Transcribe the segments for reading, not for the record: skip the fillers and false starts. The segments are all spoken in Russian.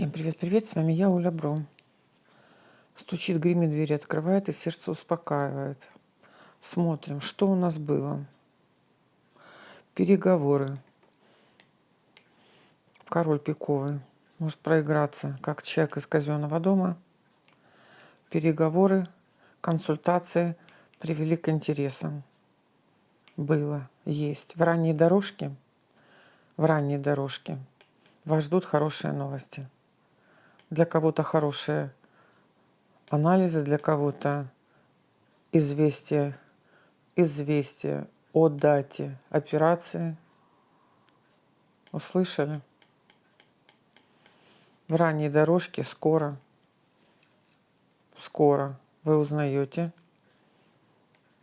Всем привет-привет, с вами я, Оля Бром. Стучит, гремит, двери открывает и сердце успокаивает. Смотрим, что у нас было. Переговоры. Король пиковый. Может проиграться, как человек из казенного дома. Переговоры, консультации привели к интересам. Было, есть. В ранней дорожке вас ждут хорошие новости. Для кого-то хорошие анализы, для кого-то известие о дате операции. Услышали? В ранней дорожке скоро вы узнаете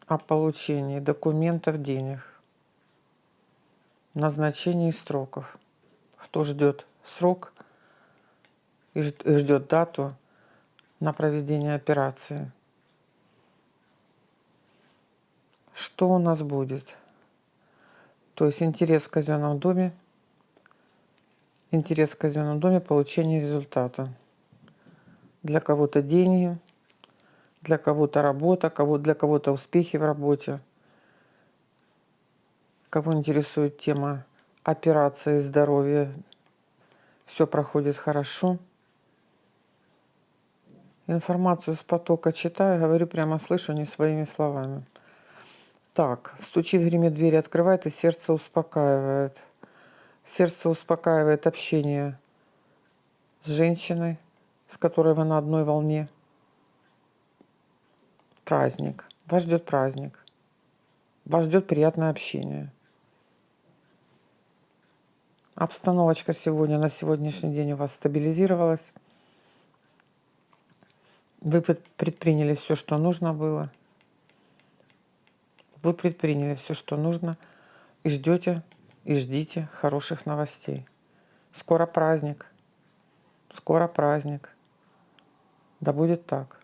о получении документов, денег, назначении сроков. Кто ждет срок и ждет дату на проведение операции. Что у нас будет? То есть интерес в казенном доме, получение результата. Для кого-то деньги, для кого-то работа, для кого-то успехи в работе. Кого интересует тема операции, здоровья, все проходит хорошо. Информацию с потока читаю, говорю прямо, слышу не своими словами. Так, стучит, гремит, двери открывает и сердце успокаивает. Сердце успокаивает общение с женщиной, с которой вы на одной волне. Праздник. Вас ждет праздник. Вас ждет приятное общение. Обстановочка на сегодняшний день у вас стабилизировалась. Вы предприняли все, что нужно было. Вы предприняли все, что нужно. И ждете, и ждите хороших новостей. Скоро праздник. Да будет так.